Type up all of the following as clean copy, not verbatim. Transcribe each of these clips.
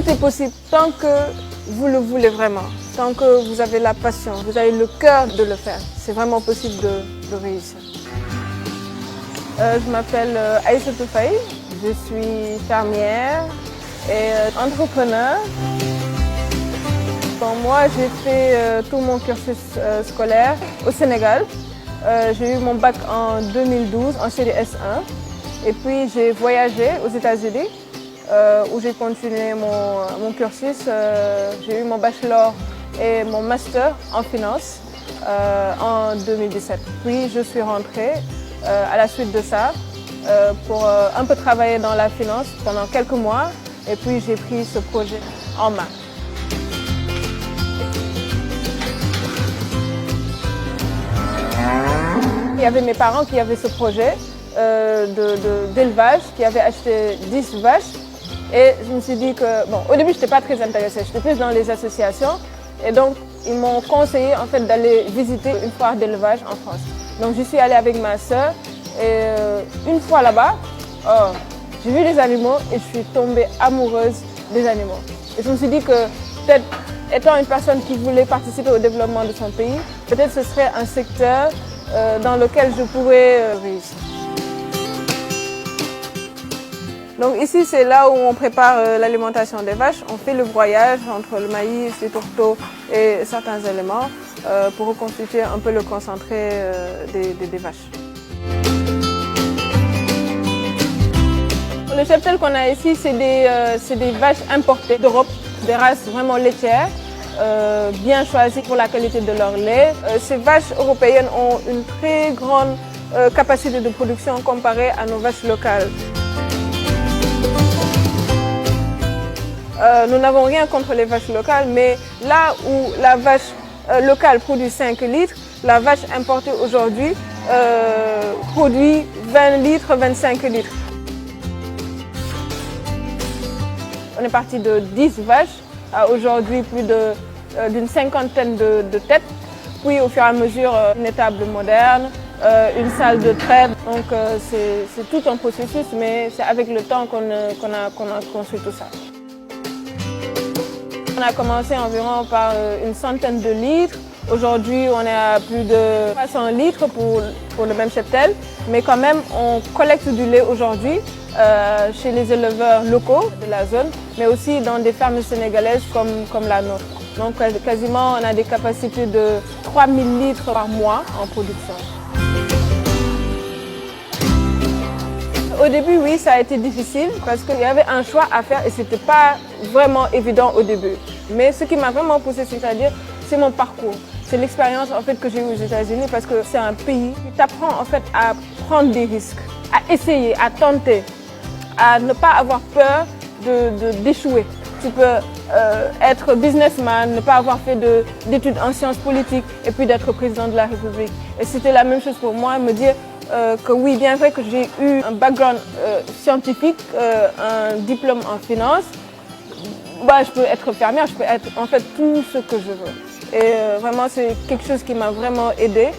tout est possible tant que vous le voulez vraiment, tant que vous avez la passion, vous avez le cœur de le faire. C'est vraiment possible de réussir. Je m'appelle Aïssatou Faye, je suis fermière et entrepreneur. Bon, moi, j'ai fait tout mon cursus scolaire au Sénégal. J'ai eu mon bac en 2012 en série S1 et puis j'ai voyagé aux États-Unis où j'ai continué mon cursus. J'ai eu mon bachelor et mon master en finance en 2017. Puis je suis rentrée à la suite de ça pour un peu travailler dans la finance pendant quelques mois et puis j'ai pris ce projet en main. Il y avait mes parents qui avaient ce projet d'élevage, qui avaient acheté 10 vaches. Et je me suis dit que, bon, au début, je n'étais pas très intéressée, j'étais plus dans les associations. Et donc, ils m'ont conseillé en fait d'aller visiter une foire d'élevage en France. Donc, j'y suis allée avec ma sœur. Et une fois là-bas, j'ai vu les animaux et je suis tombée amoureuse des animaux. Et je me suis dit que peut-être, étant une personne qui voulait participer au développement de son pays, peut-être ce serait un secteur dans lequel je pourrais réussir. Donc ici, c'est là où on prépare l'alimentation des vaches. On fait le broyage entre le maïs, les tourteaux et certains éléments pour reconstituer un peu le concentré des vaches. Le cheptel qu'on a ici, c'est des vaches importées d'Europe, des races vraiment laitières. Bien choisis pour la qualité de leur lait. Ces vaches européennes ont une très grande capacité de production comparée à nos vaches locales. Nous n'avons rien contre les vaches locales, mais là où la vache locale produit 5 litres, la vache importée aujourd'hui produit 20 litres, 25 litres. On est parti de 10 vaches à aujourd'hui plus d'une cinquantaine de têtes. Puis au fur et à mesure, une étable moderne, une salle de traite. Donc c'est tout un processus, mais c'est avec le temps qu'on a construit tout ça. On a commencé environ par une centaine de litres. Aujourd'hui, on est à plus de 300 litres pour le même cheptel. Mais quand même, on collecte du lait aujourd'hui chez les éleveurs locaux de la zone, mais aussi dans des fermes sénégalaises comme la nôtre. Donc quasiment, on a des capacités de 3000 litres par mois en production. Au début, oui, ça a été difficile parce qu'il y avait un choix à faire et ce n'était pas vraiment évident au début. Mais ce qui m'a vraiment poussé, c'est-à-dire, c'est mon parcours. C'est l'expérience en fait, que j'ai eue aux États-Unis parce que c'est un pays qui t'apprend en fait, à prendre des risques, à essayer, à tenter, à ne pas avoir peur d'échouer. Tu peux être businessman, ne pas avoir fait d'études en sciences politiques et puis d'être président de la République. Et c'était la même chose pour moi, me dire que oui, bien vrai que j'ai eu un background scientifique, un diplôme en finance, bah, je peux être fermière, je peux être en fait tout ce que je veux. Et vraiment, c'est quelque chose qui m'a vraiment aidée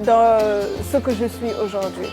dans ce que je suis aujourd'hui.